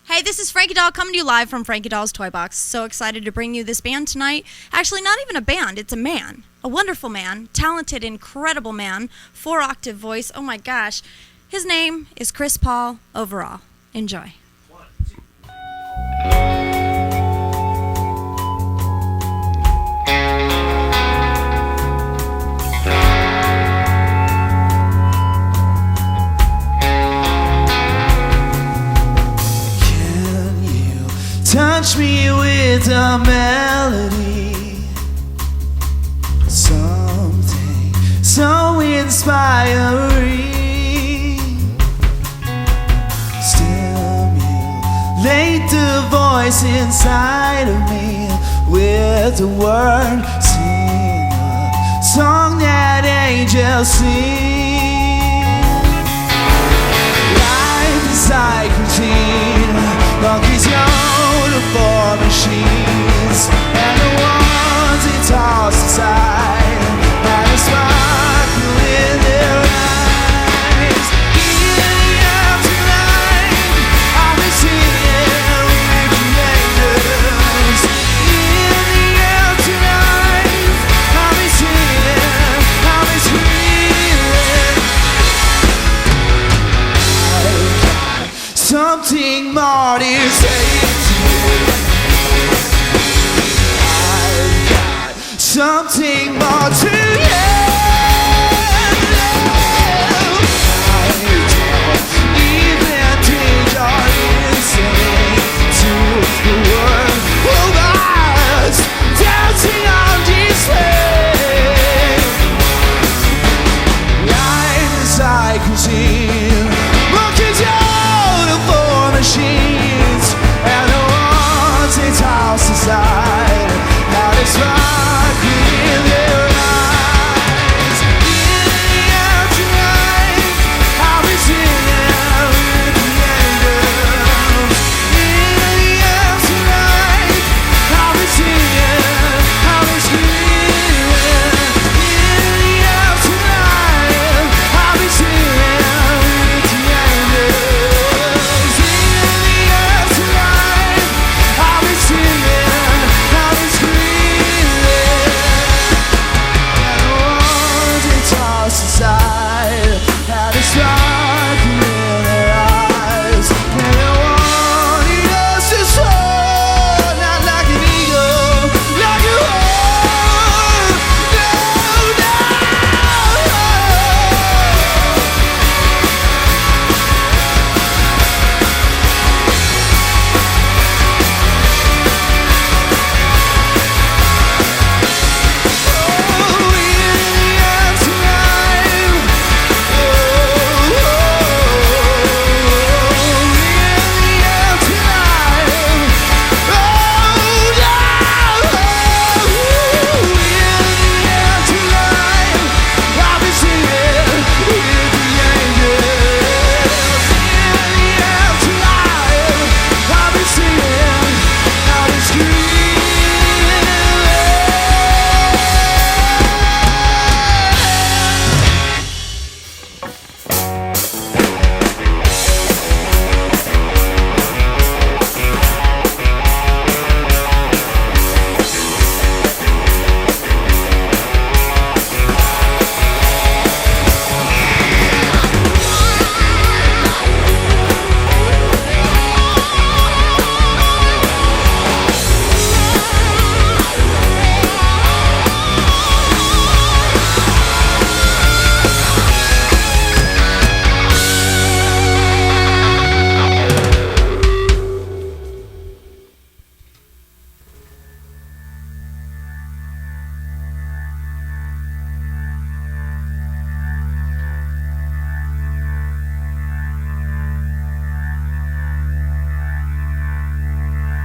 Hey, this is Frankie Doll coming to you live from Frankie Doll's Toy Box. So excited to bring you this band tonight. Actually, not even a band, it's a man. A wonderful man, talented, incredible man, 4-octave voice. Oh my gosh. His name is Chris Paul Overall. Enjoy. 1, 2. Touch me with a melody, something so inspiring. Stimulate the voice inside of me with the word. Sing a song that angels sing. Life is like routine, monkeys young for machines, and the ones they toss aside have a sparkle in their eyes. In the afterlife, I'll be singing with the angels. In the afterlife, I'll be singing, I'll be screaming. I've got something more to say. Something more to you. I don't even think you're listening to the word of us dancing on display. Life is like routine, monkeys out of war machines, and the ones they toss aside. Now it's right.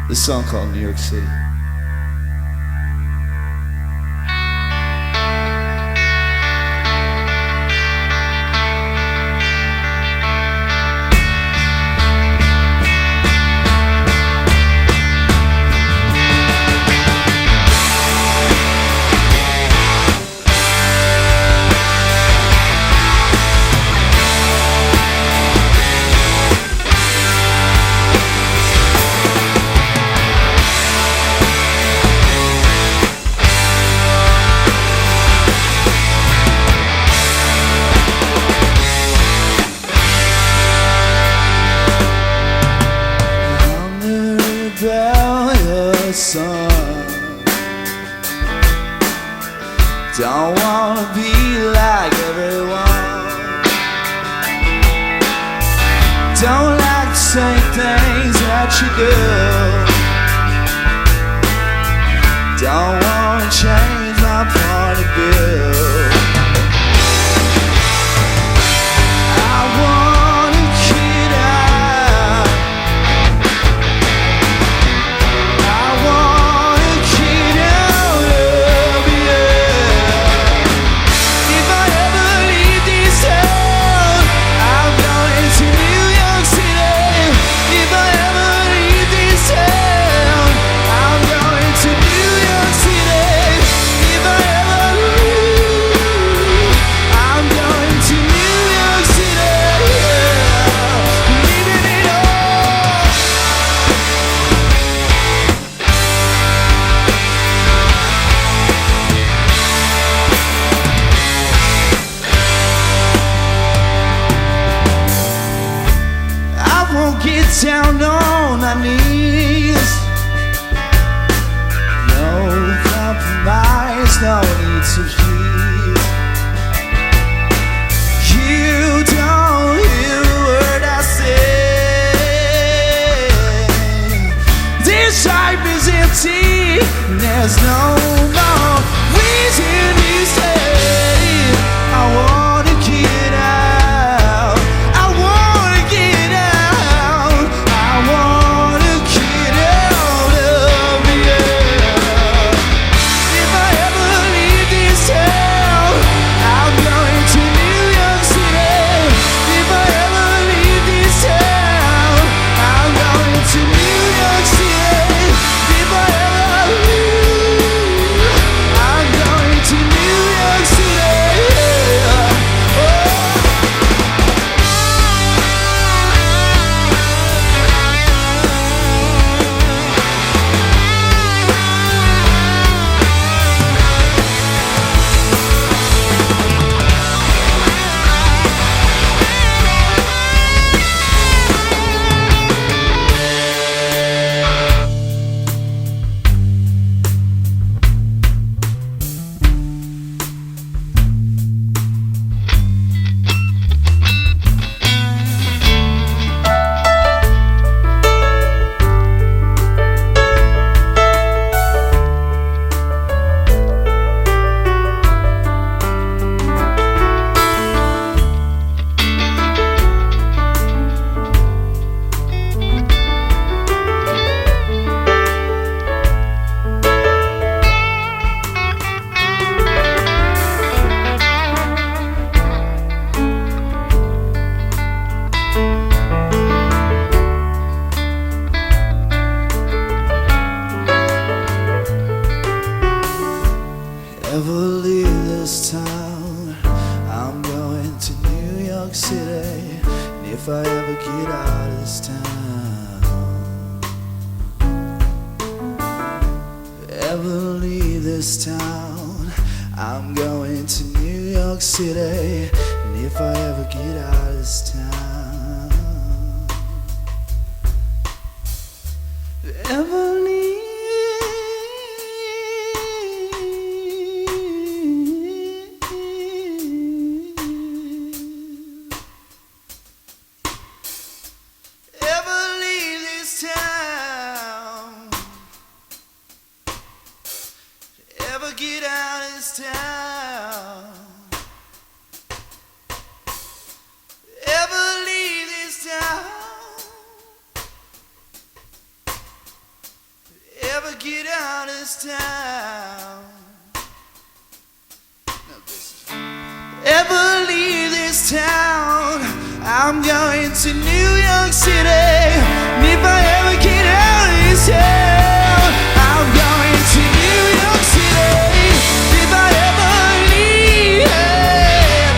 This song called New York City. don't like the same things that you do. Don't wanna change my point of view. I wanna get out. I wanna get out of here. If I ever leave this town, I'm going to New York City. If I ever leave this town, I'm going to New York City. If I ever leave, I'm going to New York City. Leaving it all. I won't get down on my knees. No compromise, no need to hear. You don't hear a word I say. This time is empty, and there's no more reason to stay. I wanna get out. I wanna get out. I wanna get out of here. If I ever leave this town, I'm going to New York City. If I ever leave this town, I'm going to New York City. If I ever leave, I'm going to New York City. Oh. Ever leave this town, I'm going to New York City. And if I ever get out of this town, ever leave this town, I'm going to New York City. And if I ever get out of this town, ever leave this town, ever get out of this town, ever leave this town, ever get out of this town. No, this is ever leave this town, I'm going to New York City. And if I ever get out of this town, I'm going to New York City. If I ever leave,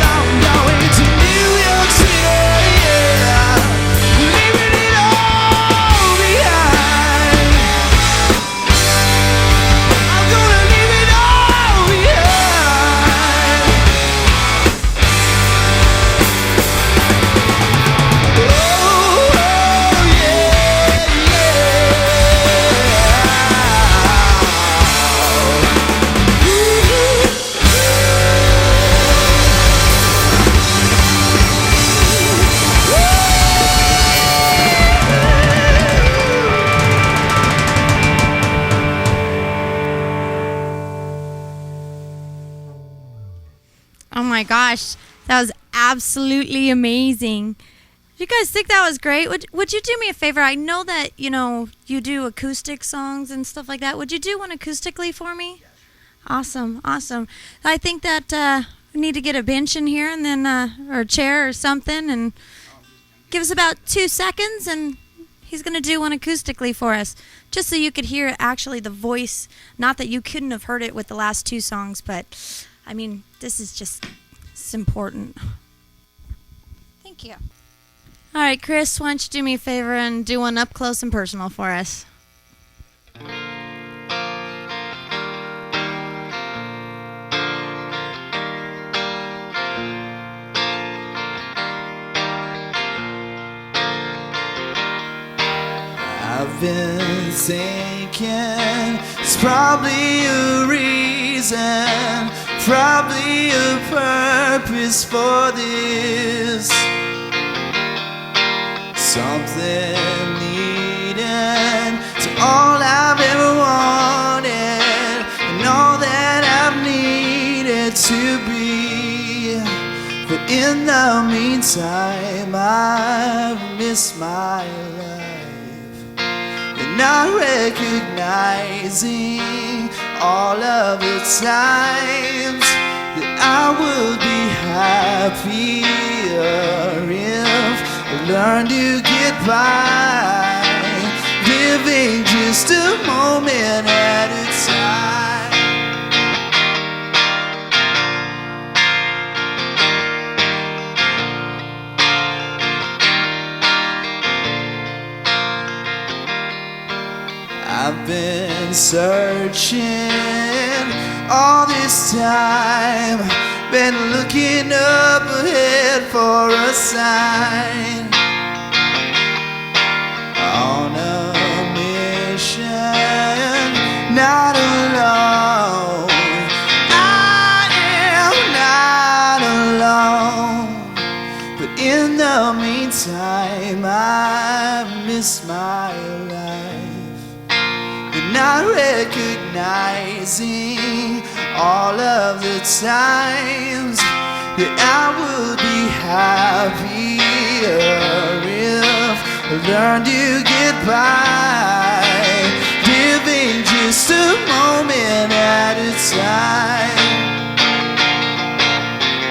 I'm going to New York City. Yeah. Leaving it all behind. I'm going absolutely amazing. You guys think that was great? Would you do me a favor? I know that, you do acoustic songs and stuff like that. Would you do one acoustically for me? Awesome. I think that we need to get a bench in here and then or a chair or something, and give us about 2 seconds, and he's going to do one acoustically for us, just so you could hear actually the voice. Not that you couldn't have heard it with the last 2 songs, but I mean, this is just, it's important. Thank you. All right, Chris, why don't you do me a favor and do one up close and personal for us? I've been thinking it's probably a reason, probably a purpose for this. Something needed to all I've ever wanted and all that I've needed to be. But in the meantime, I've missed my life, and not recognizing all of the times that I would be happier if learn to get by, living just a moment at a time. I've been searching all this time, been looking up ahead for a sign. On a mission, not alone. I am not alone. But in the meantime, I miss my life, and not recognizing all of the times that I would be happier if learn to get by, living just a moment at a time.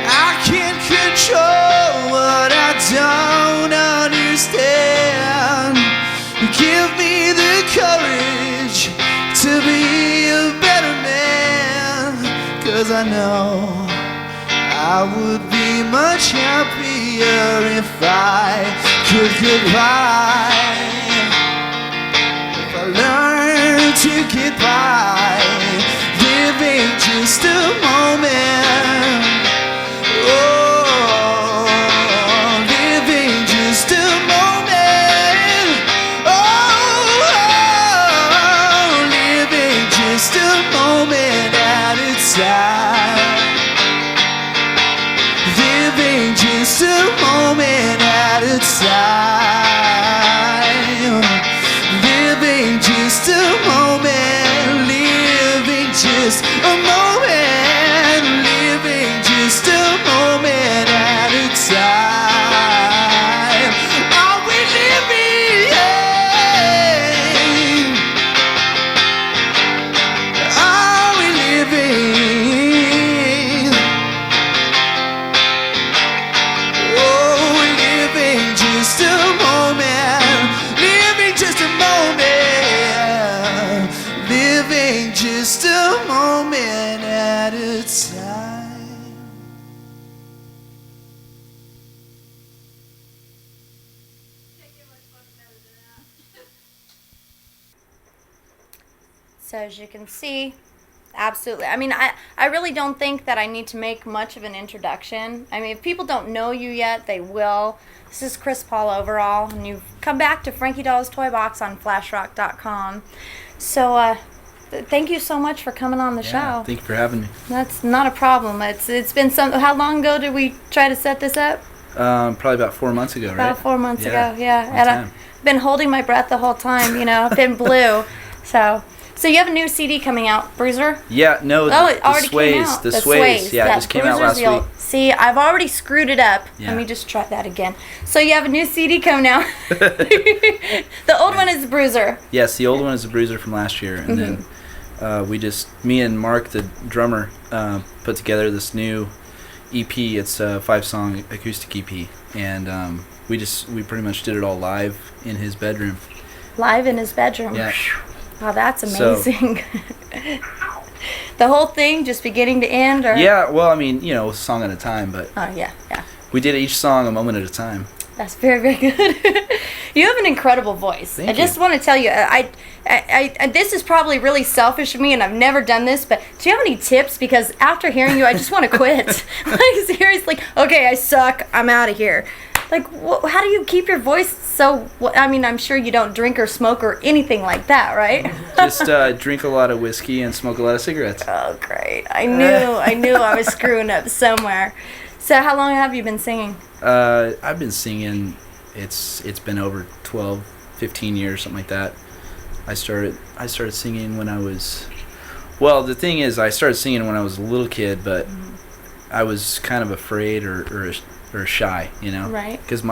I can't control what I don't understand. Give me the courage to be a better man, 'cause I know I would be much happier if I could get by. If I learned to get by, living just a moment. Oh, living just a moment. Oh, living just a moment at a time. Living just a moment at a time. Living just a moment. Living just a moment. Living just a moment at a time. Are we living? Are we living? Just a moment, living just a moment, living just a moment at a time. So as you can see, absolutely. I mean, I really don't think that I need to make much of an introduction. I mean, if people don't know you yet, they will. This is Chris Paul Overall, and you've come back to Frankie Doll's Toy Box on FlashRock.com. So thank you so much for coming on the show. Thank you for having me. That's not a problem. It's been some. How long ago did we try to set this up? Probably about 4 months ago, right? About 4 months ago, yeah. Long And time. I've been holding my breath the whole time, I've been blue. So you have a new CD coming out, Bruiser? Yeah, no, Oh, it already Sways, came out. The Sways, yeah, it just came out last Bruiser's week. See, I've already screwed it up. Yeah. Let me just try that again. So you have a new CD coming out. The old one is the Bruiser. Yes, the old one is the Bruiser from last year, and then me and Mark, the drummer, put together this new EP. It's a 5-song acoustic EP, and we pretty much did it all live in his bedroom. Live in his bedroom. Yeah. Wow, that's amazing. The whole thing, just beginning to end, or? Yeah, well, I mean, a song at a time, but Oh, yeah. we did each song a moment at a time. That's very, very good. You have an incredible voice. Thank I just you. want to tell you, I this is probably really selfish of me, and I've never done this, but do you have any tips? Because after hearing you, I just want to quit. Like, seriously, okay, I suck, I'm out of here. Like, how do you keep your voice so, I mean, I'm sure you don't drink or smoke or anything like that, right? Just drink a lot of whiskey and smoke a lot of cigarettes. Oh, great. I knew I was screwing up somewhere. So how long have you been singing? I've been singing, it's been over 12, 15 years, something like that. I started singing when I was, well, the thing is, I started singing when I was a little kid, but I was kind of afraid or shy, Right. Because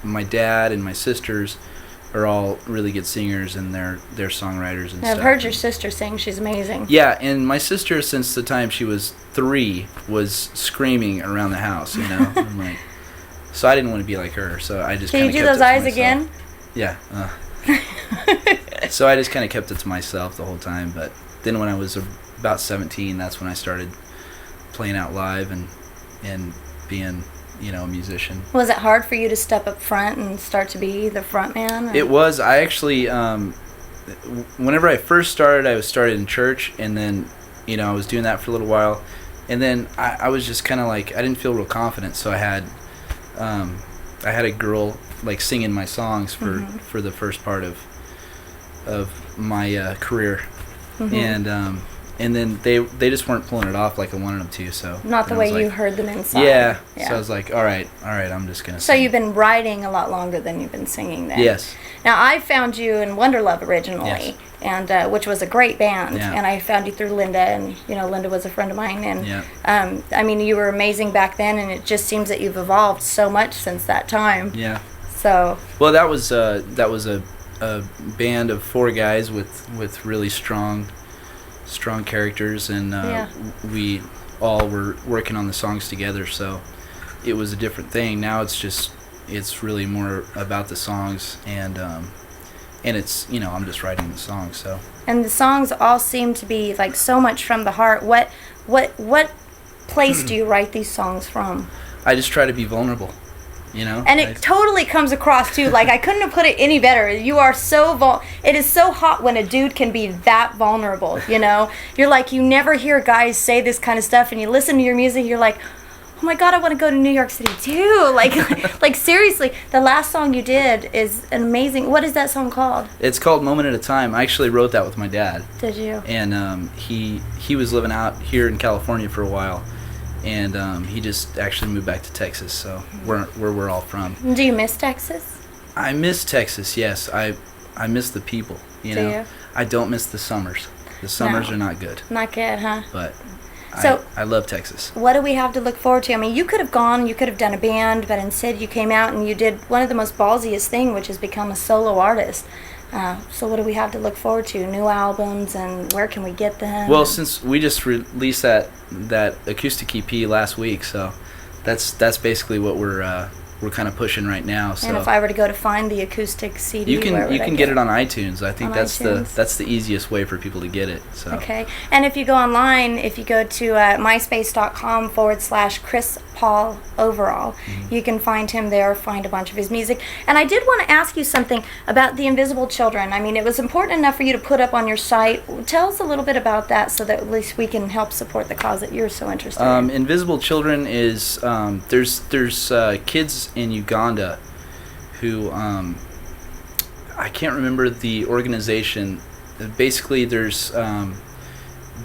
my dad and my sisters are all really good singers, and they're songwriters and I've stuff. heard your sister sing. She's amazing. Yeah, and my sister, since the time she was 3, was screaming around the house, I'm like, so I didn't want to be like her, so I just Can you do those eyes again? Yeah. So I just kind of kept it to myself the whole time, but then when I was about 17, that's when I started playing out live and being, a musician. Was it hard for you to step up front and start to be the front man? It was. I actually, whenever I first started, I was started in church, and then, I was doing that for a little while, and then I was just kind of like, I didn't feel real confident, so I had a girl like singing my songs for the first part of my career, and then they just weren't pulling it off like I wanted them to. So Not the then I way was you like, heard them inside. Yeah. So I was like, all right, I'm just gonna. So sing. you've been writing a lot longer than you've been singing then. Yes. Now, I found you in Wonderlove originally, Yes. and which was a great band. Yeah. And I found you through Linda, and Linda was a friend of mine. And Yeah. I mean, you were amazing back then, and it just seems that you've evolved so much since that time. Yeah. So. Well, that was a band of 4 guys with really strong characters, and we all were working on the songs together, so it was a different thing. Now it's really more about the songs, and it's I'm just writing the songs. So And the songs all seem to be like so much from the heart. What place do you write these songs from? I just try to be vulnerable, And it totally comes across too. Like, I couldn't have put it any better. You are so it is so hot when a dude can be that vulnerable. You're like, you never hear guys say this kind of stuff, and you listen to your music, you're like, oh my God, I want to go to New York City too. Like seriously, the last song you did is an amazing. What is that song called? It's called Moment at a Time. I actually wrote that with my dad. Did you? And he was living out here in California for a while, and he just actually moved back to Texas, so where we're all from. Do you miss Texas? I miss Texas, yes. I miss the people, Do you? I don't miss the summers. The summers No. are not good, Not good, huh? but So- I love Texas. What do we have to look forward to? I mean, you could have done a band, but instead you came out and you did one of the most ballsiest thing, which is become a solo artist. So what do we have to look forward to? New albums, and where can we get them? Well, since we just released that acoustic EP last week, so that's basically what we're kind of pushing right now. So and if I were to go to find the acoustic CD, you can where would I get it on iTunes. I think On that's iTunes? that's the easiest way for people to get it. So Okay. And if you go online, if you go to myspace.com/Chris Paul Overall, you can find him there, find a bunch of his music. And I did want to ask you something about the Invisible Children. I mean, it was important enough for you to put up on your site. Tell us a little bit about that so that at least we can help support the cause that you're so interested in. Invisible Children is there's kids in Uganda who I can't remember the organization. Basically, there's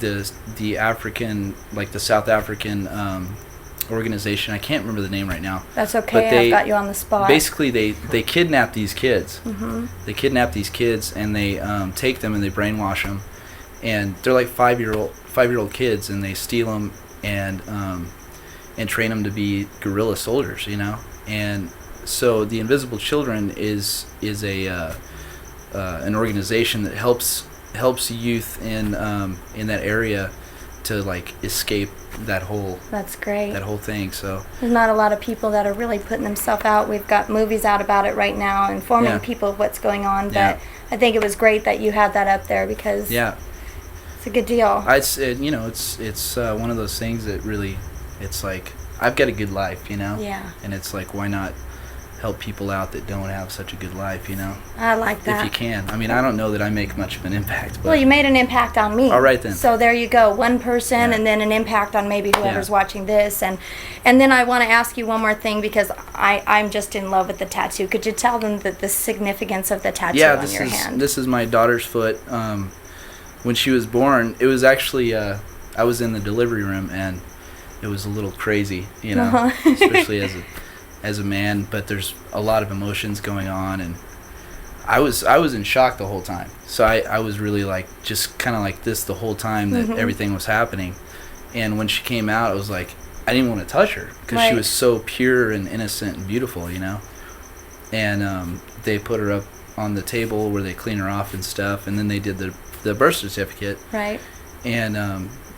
the African, like the South African organization. I can't remember the name right now. That's okay. I've got you on the spot. Basically, they kidnap these kids. They kidnap these kids, and they take them and they brainwash them, and they're like 5-year-old kids, and they steal them, and and train them to be guerrilla soldiers, you know. And so the Invisible Children is a an organization that helps youth in that area to like escape that whole That's great. that whole thing. So There's not a lot of people that are really putting themselves out. We've got movies out about it right now, informing Yeah. people of what's going on. But Yeah. I think it was great that you had that up there because yeah, it's a good deal. it's one of those things that really, it's like I've got a good life, you know. Yeah. And it's like, why not help people out that don't have such a good life, you know? I like that. If you can. I mean, I don't know that I make much of an impact, but Well, you made an impact on me. All right, then. So there you go. One person, Yeah. and then an impact on maybe whoever's Yeah. watching this. And then I want to ask you one more thing because I'm just in love with the tattoo. Could you tell them the significance of the tattoo yeah, on your hand? this is my daughter's foot. When she was born, it was actually I was in the delivery room and it was a little crazy, you know, Uh-huh. especially as a man. But there's a lot of emotions going on, and I was in shock the whole time. So I was really like just kind of like this the whole time that Mm-hmm. everything was happening. And when she came out, I was like, I didn't want to touch her because Right. she was so pure and innocent and beautiful, you know. And they put her up on the table where they clean her off and stuff, and then they did the birth certificate. Right. And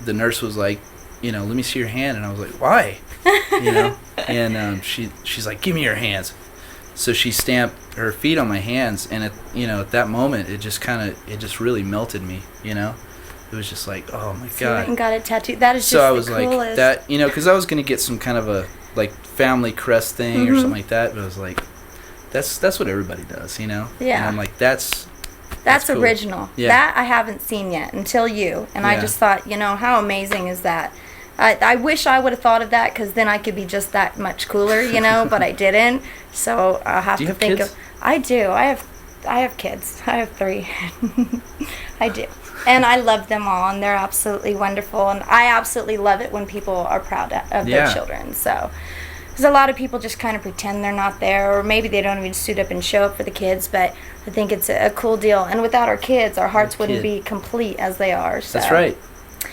the nurse was like, you know, let me see your hand. And I was like, why? You know? And she's like, give me your hands. So she stamped her feet on my hands, and at that moment, it just really melted me, you know? It was just like, oh my So you went God. and got it tattooed. That is just So I was the like, coolest. that, you know, because I was going to get some kind of a, like, family crest thing Mm-hmm. or something like that, but I was like, that's what everybody does, you know? Yeah. And I'm like, that's cool. original. Yeah. That I haven't seen yet until you. And I Yeah. just thought, you know, how amazing is that? I wish I would have thought of that because then I could be just that much cooler, you know, but I didn't. So I'll have Do you to have think kids? of. I do. I have kids. I have 3. I do. And I love them all, and they're absolutely wonderful. And I absolutely love it when people are proud of their Yeah. children. So, because a lot of people just kind of pretend they're not there, or maybe they don't even suit up and show up for the kids. But I think it's a cool deal. And without our kids, our hearts wouldn't kid. be complete as they are. So. That's right.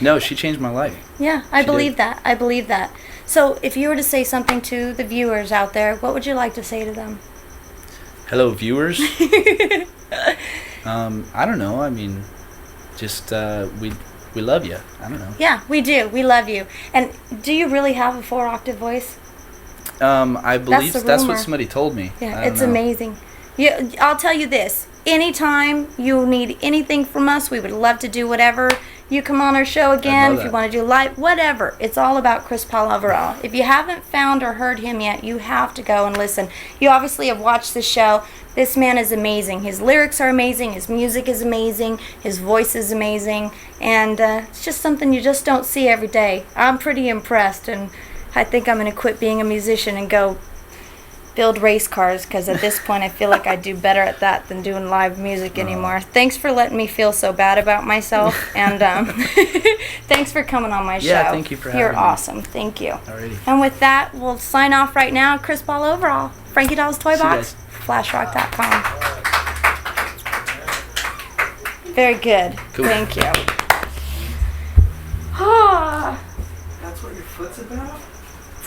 No, she changed my life. Yeah, I She believe did. that. I believe that. So, if you were to say something to the viewers out there, what would you like to say to them? Hello, viewers. I don't know. I mean, just we love you. I don't know. Yeah, we do. We love you. And do you really have a 4-octave voice? I believe the that's what rumor. somebody told me. Yeah, I don't it's know. amazing. I'll tell you this. Anytime you need anything from us, we would love to do whatever. You come on our show again, love if you that. want to do live, whatever. It's all about Chris Paul overall. If you haven't found or heard him yet, you have to go and listen. You obviously have watched the show. This man is amazing. His lyrics are amazing. His music is amazing. His voice is amazing. And it's just something you just don't see every day. I'm pretty impressed, and I think I'm going to quit being a musician and go build race cars, because at this point I feel like I do better at that than doing live music anymore. Thanks for letting me feel so bad about myself, and thanks for coming on my show. Yeah, thank you for having You're me. awesome. Thank you. Alrighty. And with that, we'll sign off right now. Chris Paul overall. Frankie Doll's Toy See you Box. guys. FlashRock.com. Very good. Cool. Thank you. That's what your foot's about?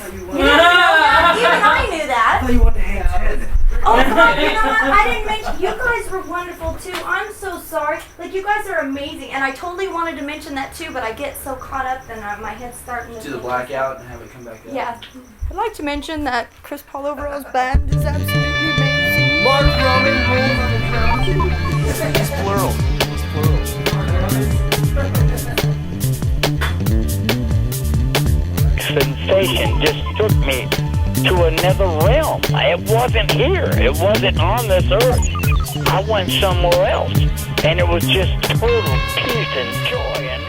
Even I knew that. you wanted to hang 10. Oh, God, you know what? I didn't mention, you guys were wonderful too. I'm so sorry. Like, you guys are amazing. And I totally wanted to mention that too, but I get so caught up and my head's starting to... Do the blackout and have it come back up. Yeah. I'd like to mention that Chris Paul Overall's band is absolutely amazing. Mark Roman rolls on the drums. It's plural. It's plural. Sensation just took me to another realm. It wasn't here. It wasn't on this earth. I went somewhere else. And it was just total peace and joy and